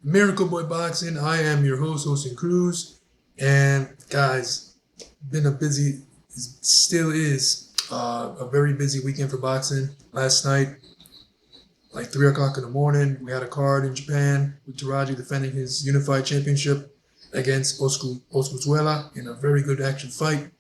Miracle Boy Boxing. I am your host, Hosting Cruz. And guys, been a busy, still is a very busy weekend for boxing. Last night, like 3 o'clock in the morning, we had a card in Japan with Taraji defending his unified championship against Oscuzuela in a very good action fight.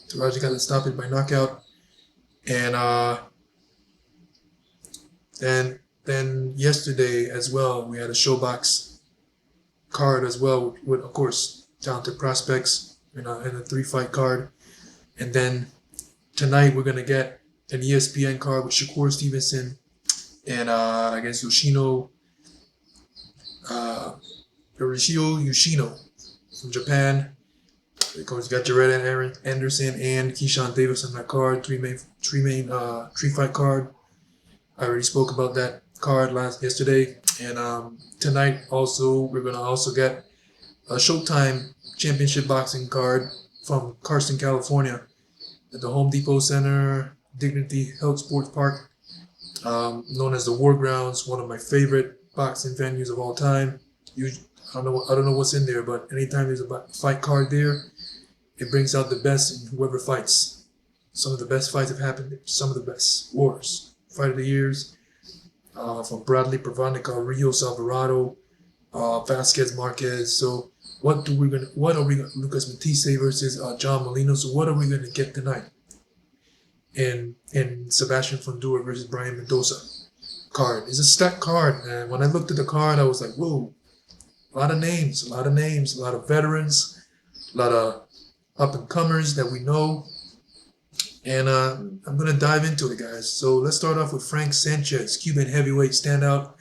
Taraji got to stop it by knockout. And then yesterday as well, we had a showbox card as well with of course talented prospects in a 3 fight card. And then tonight we're gonna get an ESPN card with Shakur Stevenson and against Yoshino from Japan. Of course, you got Jared Anderson and Keyshawn Davis on that card. Three fight card. I already spoke about that card yesterday. And tonight also we're gonna also get a Showtime Championship boxing card from Carson, California, at the Home Depot Center, Dignity Health Sports Park, known as the War Grounds, one of my favorite boxing venues of all time. I don't know what's in there, but anytime there's a fight card there, it brings out the best in whoever fights. Some of the best fights have happened there. Some of the best wars, fight of the years, from Bradley Pravanica, Rios Alvarado, Vasquez Marquez. So what are we gonna Lucas Matisse versus John Molina? So what are we gonna get tonight? In Sebastian Fundora versus Brian Mendoza card. It's a stacked card, man. When I looked at the card, I was like, whoa, a lot of names, a lot of veterans, a lot of up and comers that we know. And I'm gonna dive into it, guys. So let's start off with Frank Sanchez, Cuban heavyweight standout,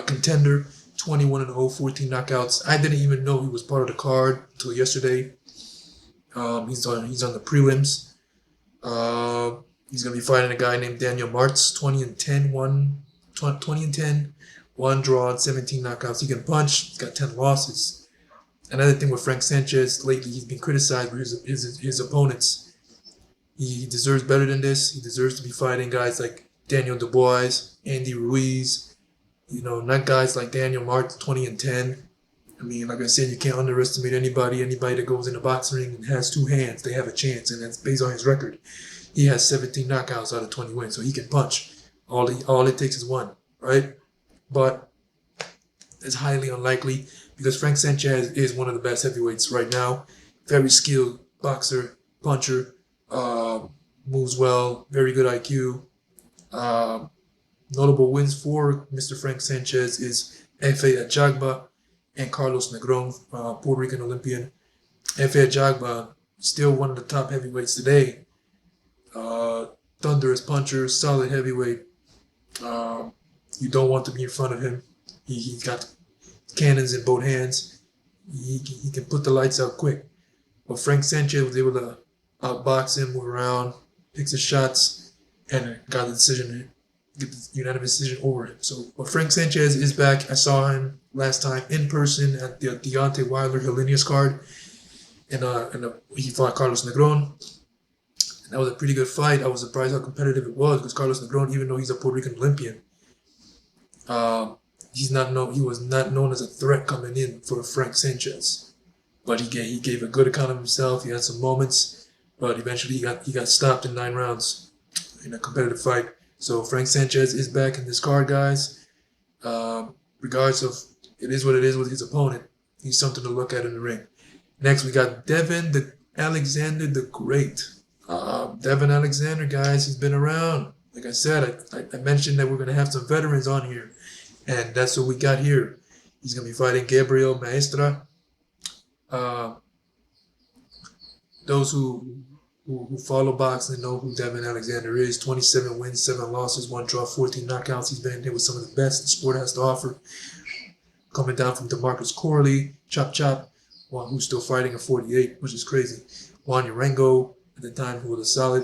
contender, 21-0, 14 knockouts. I didn't even know he was part of the card until yesterday. He's on the prelims. He's gonna be fighting a guy named Daniel Martz, 20-10, 1 draw, and 17 knockouts. He can punch. He's got 10 losses. Another thing with Frank Sanchez lately, he's been criticized for his opponents. He deserves better than this. He deserves to be fighting guys like Daniel Dubois, Andy Ruiz. Not guys like Daniel Martz, 20-10. I mean, like I said, you can't underestimate anybody. Anybody that goes in the boxing ring and has 2 hands, they have a chance, and that's based on his record. He has 17 knockouts out of 20 wins, so he can punch. All it takes is 1, right? But it's highly unlikely because Frank Sanchez is one of the best heavyweights right now. Very skilled boxer, puncher, moves well, very good IQ. Notable wins for Mr. Frank Sanchez is Efe Ajagba and Carlos Negron, Puerto Rican Olympian. Efe Ajagba, still one of the top heavyweights today. Thunderous puncher, solid heavyweight. You don't want to be in front of him. He's got cannons in both hands. He can put the lights out quick. But Frank Sanchez was able to outbox him, move around, picks his shots, and got the unanimous decision over him. So, but Frank Sanchez is back. I saw him last time in person at the Deontay Wilder Hellenius card, and he fought Carlos Negron. And that was a pretty good fight. I was surprised how competitive it was because Carlos Negron, even though he's a Puerto Rican Olympian, he was not known as a threat coming in for Frank Sanchez. But he gave a good account of himself. He had some moments, but eventually he got stopped in 9 rounds in a competitive fight. So Frank Sanchez is back in this card, guys. Regardless of it is what it is with his opponent, he's something to look at in the ring. Next, we got Devin Alexander the Great. Devin Alexander, guys, he's been around. Like I said, I mentioned that we're going to have some veterans on here, and that's what we got here. He's going to be fighting Gabriel Maestra. Those who follow boxing know who Devin Alexander is. 27 wins, 7 losses, 1 draw, 14 knockouts. He's been there with some of the best the sport has to offer. Coming down from DeMarcus Corley, Chop, one who's still fighting at 48, which is crazy. Juan Urango, at the time, who was a solid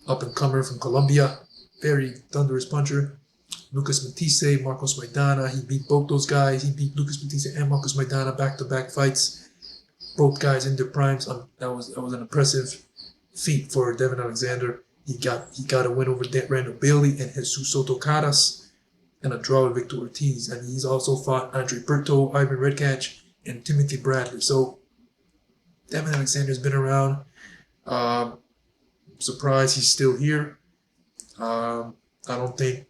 up-and-comer from Colombia. Very thunderous puncher. Lucas Matisse, Marcos Maidana. He beat both those guys. He beat Lucas Matisse and Marcos Maidana back-to-back fights. Both guys in their primes. That was an impressive feat for Devin Alexander. He got a win over Randall Bailey and Jesus Soto Caras. and a draw with Victor Ortiz. And he's also fought Andre Berto, Ivan Redkach, and Timothy Bradley. So Devin Alexander's been around. Surprised he's still here. I don't think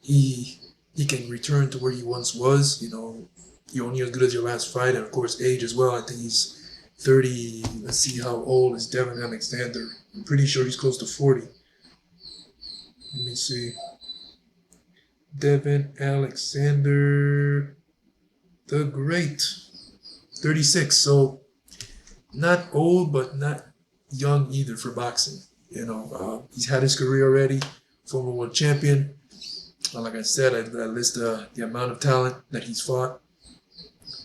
he can return to where he once was. You know, you're only as good as your last fight, and of course age as well. I think he's 30. Let's see, how old is Devin Alexander? I'm pretty sure he's close to 40. Let me see. Devin Alexander the Great, 36. So not old, but not young either for boxing. You know, he's had his career already. Former world champion. Like I said, I list the amount of talent that he's fought.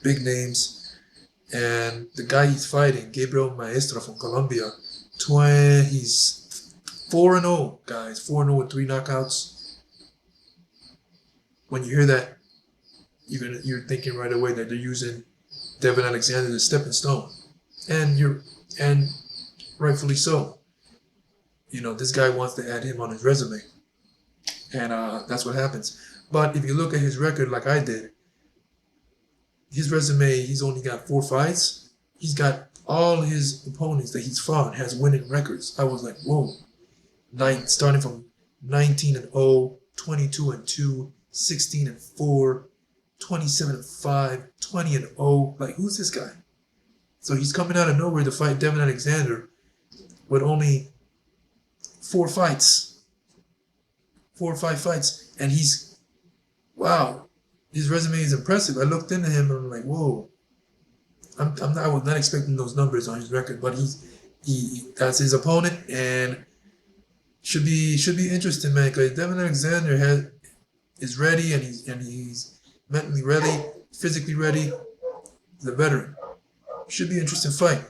Big names. And the guy he's fighting, Gabriel Maestra from Colombia, he's 4-0, guys. 4-0 with 3 knockouts. When you hear that, you're thinking right away that they're using Devin Alexander as a stepping stone. And rightfully so. You know, this guy wants to add him on his resume. And that's what happens. But if you look at his record like I did, his resume, he's only got 4 fights. He's got all his opponents that he's fought has winning records. I was like, whoa. Starting from 19-0, 22-2, 16-4, 27-5, 20-0. Like, who's this guy? So he's coming out of nowhere to fight Devin Alexander with only 4 fights. 4 or 5 fights, and wow, his resume is impressive. I looked into him and I'm like, whoa. I was not expecting those numbers on his record, but that's his opponent, and should be interesting, man. Because Devin Alexander is ready, and he's mentally ready, physically ready. He's a veteran. Should be an interesting fight.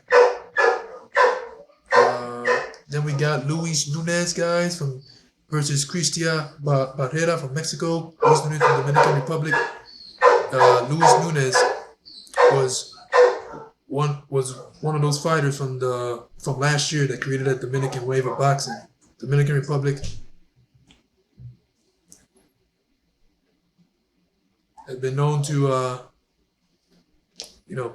Then we got Luis Nunez, guys, versus Cristian Barrera from Mexico. Luis Nunez from the Dominican Republic. Luis Nunez was one of those fighters from last year that created a Dominican wave of boxing. Dominican Republic has been known to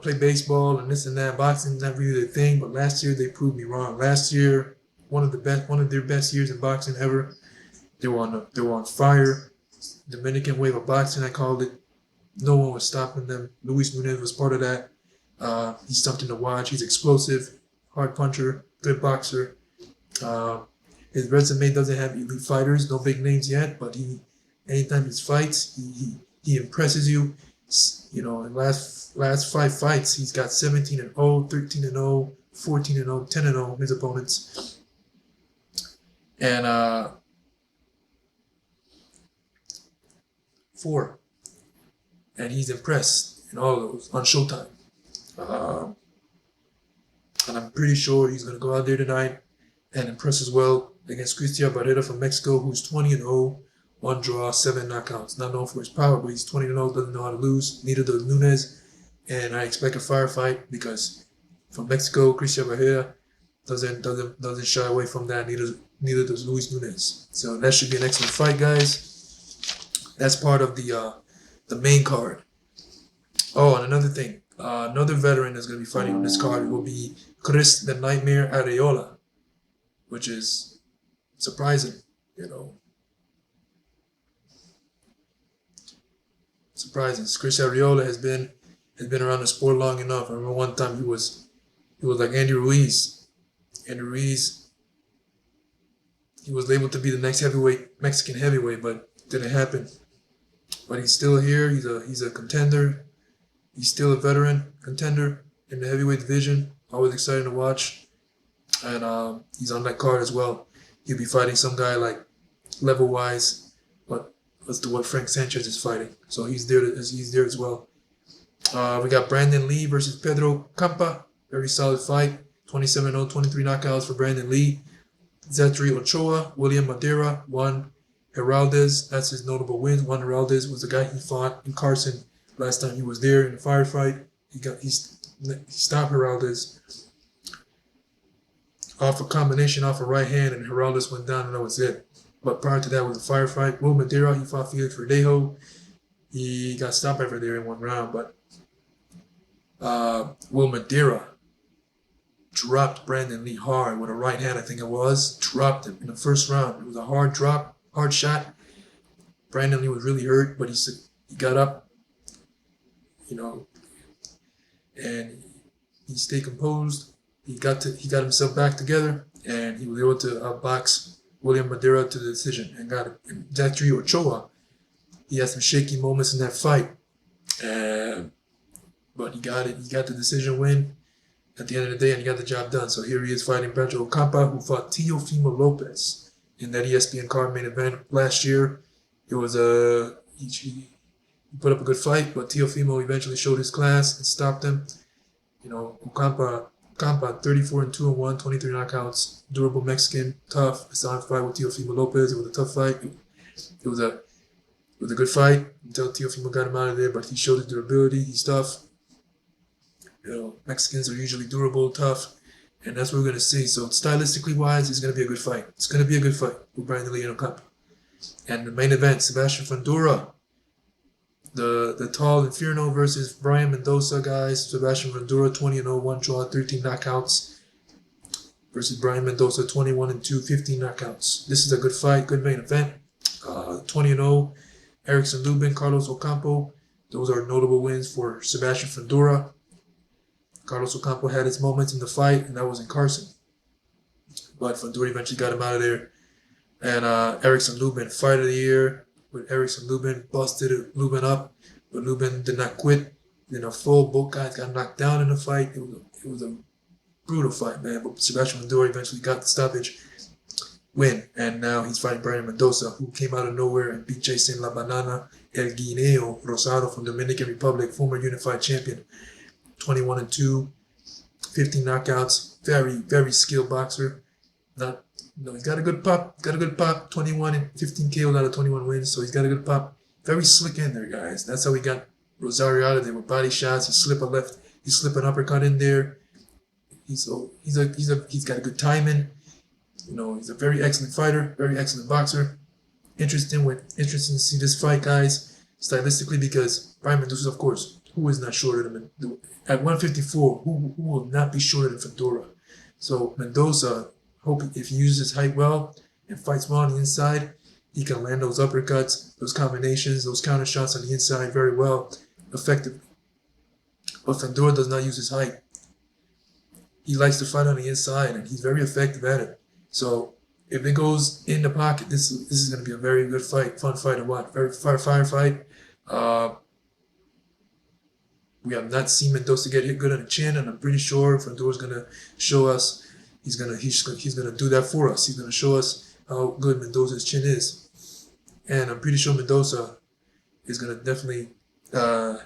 play baseball and this and that. Boxing's not really their thing, but last year they proved me wrong. Last year, one of their best years in boxing ever. They were on fire. Dominican wave of boxing, I called it. No one was stopping them. Luis Nunez was part of that. He's something to watch. He's explosive, hard puncher, good boxer. His resume doesn't have elite fighters, no big names yet, but anytime he fights, he impresses you. You know, in last 5 fights, he's got 17-0, 13-0, 14-0, 10-0 his opponents. And 4. And he's impressed in all of those on Showtime. And I'm pretty sure he's going to go out there tonight and impress as well against Cristian Barrera from Mexico, who's 20-0, 1 draw, 7 knockouts. Not known for his power, but he's 20-0, doesn't know how to lose. Neither does Nunez. And I expect a firefight because from Mexico, Cristian Barrera doesn't shy away from that. Neither does Luis Nunez. So that should be an excellent fight, guys. That's part of the main card. Oh, and another thing. Another veteran that's going to be fighting on this card will be Chris the Nightmare Areola, which is surprising, you know. Surprising. Chris Areola has been around the sport long enough. I remember one time he was like Andy Ruiz. Andy Ruiz, he was able to be the next Mexican heavyweight, but didn't happen. But he's still here. He's a contender. He's still a veteran contender in the heavyweight division. Always exciting to watch. And he's on that card as well. He'll be fighting some guy like level-wise, but as to what Frank Sanchez is fighting. So he's there as well. We got Brandon Lee versus Pedro Campa. Very solid fight. 27-0, 23 knockouts for Brandon Lee. Zetri Ochoa, William Madeira, Juan Heraldez. That's his notable wins. Juan Heraldez was the guy he fought in Carson last time he was there in the firefight. He stopped Heraldez off a combination off a right hand, and Heraldez went down, and that was it. But prior to that was a firefight. Will Madeira, he fought Felix Verdejo. He got stopped by Verdejo in 1 round, but Will Madeira dropped Brandon Lee hard with a right hand, I think it was. Dropped him in the first round. It was a hard drop, hard shot. Brandon Lee was really hurt, but he got up, and he stayed composed. He got himself back together, and he was able to outbox William Madeira to the decision and got it. And Zachary Ochoa, he had some shaky moments in that fight, but he got it. He got the decision win at the end of the day, and he got the job done. So here he is fighting Pedro Ocampa, who fought Teofimo Lopez in that ESPN card main event last year. It was he put up a good fight, but Teofimo eventually showed his class and stopped him. Ocampa 34-2-1, 23 knockouts, durable Mexican, tough. It's on fight with Teofimo Lopez. It was a tough fight. It was a good fight until Teofimo got him out of there, but he showed his durability. He's tough. Mexicans are usually durable, tough, and that's what we're going to see. So stylistically wise, it's going to be a good fight. It's going to be a good fight with Brian Lee and Ocampa. And the main event, Sebastian Fundora, the tall Inferno versus Brian Mendoza, guys. Sebastian Fundora, 20-0, 1 draw, 13 knockouts, versus Brian Mendoza, 21-2, 15 knockouts. This is a good fight, good main event. 20-0, Erickson Lubin, Carlos Ocampo. Those are notable wins for Sebastian Fundora. Carlos Ocampo had his moments in the fight, and that was in Carson. But Fundora eventually got him out of there. And Erickson Lubin, fight of the year. With Erickson Lubin, busted Lubin up, but Lubin did not quit. Both guys got knocked down in the fight. It was a brutal fight, man. But Sebastian Fundora eventually got the stoppage win, and now he's fighting Brian Mendoza, who came out of nowhere and beat Jason La Banana El Guineo Rosado from Dominican Republic, former unified champion. 21-2, 15 knockouts. Very, very skilled boxer. He's got a good pop. 21 and 15 KOs out of 21 wins. So he's got a good pop. Very slick in there, guys. That's how he got Rosario out of there with body shots. He slip an uppercut in there. He's got a good timing. He's a very excellent fighter, very excellent boxer. Interesting to see this fight, guys, stylistically, because Brian Mendoza, of course, who is not shorter than at 154? Who will not be shorter than Fundora? So Mendoza, if he uses his height well and fights well on the inside, he can land those uppercuts, those combinations, those counter shots on the inside very well, effectively. But Fundora does not use his height. He likes to fight on the inside, and he's very effective at it. So if it goes in the pocket, this is going to be a very good fight, fun fight to watch. Very firefight. We have not seen Mendoza get hit good on the chin, and I'm pretty sure Fundora's going to show us. He's gonna do that for us. He's gonna show us how good Mendoza's chin is, and I'm pretty sure Mendoza is gonna definitely tag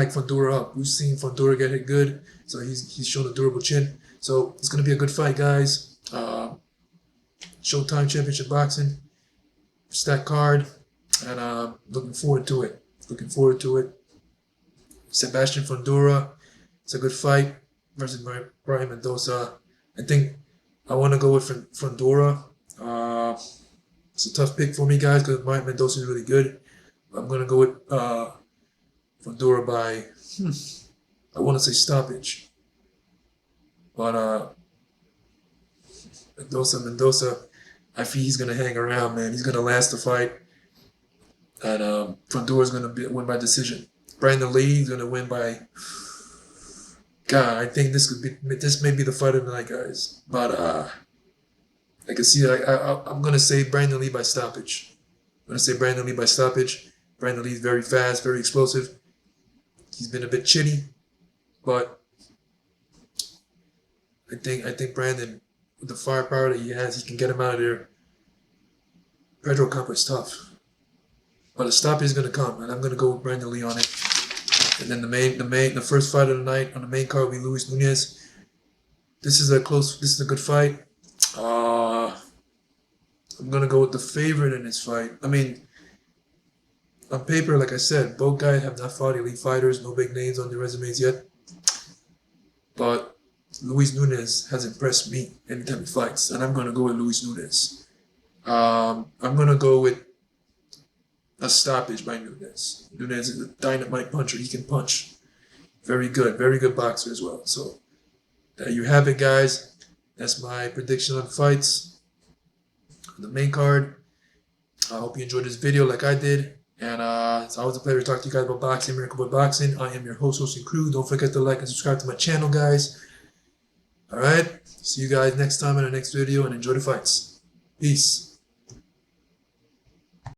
Fundora up. We've seen Fundora get hit good, so he's shown a durable chin. So it's gonna be a good fight, guys. Showtime Championship Boxing, stacked card, and looking forward to it. Sebastian Fundora, it's a good fight versus Brian Mendoza. I think I want to go with Fundora. It's a tough pick for me, guys, because Brian Mendoza is really good. I'm going to go with Fundora by, I want to say stoppage. But Mendoza, I feel he's going to hang around, man. He's going to last the fight. And Fundora's going to win by decision. Brandon Lee is going to win by... God, I think this may be the fight of the night, guys. But I can see it. I'm gonna say Brandon Lee by stoppage. Brandon Lee is very fast, very explosive. He's been a bit chitty, but I think Brandon, with the firepower that he has, he can get him out of there. Pedro Ocampo is tough, but a stoppage is gonna come, and I'm gonna go with Brandon Lee on it. And then the first fight of the night on the main card will be Luis Nunez. This is a good fight. I'm gonna go with the favorite in this fight. I mean, on paper, like I said, both guys have not fought elite fighters, no big names on their resumes yet. But Luis Nunez has impressed me anytime he fights, and I'm gonna go with Luis Nunez. I'm gonna go with a stoppage by Nunes. Nunes is a dynamite puncher. He can punch. Very good boxer as well. So there you have it, guys. That's my prediction on fights on the main card. I hope you enjoyed this video like I did. And it's always a pleasure to talk to you guys about boxing, Miracle Boy Boxing. I am your host and crew. Don't forget to like and subscribe to my channel, guys. Alright? See you guys next time in the next video and enjoy the fights. Peace.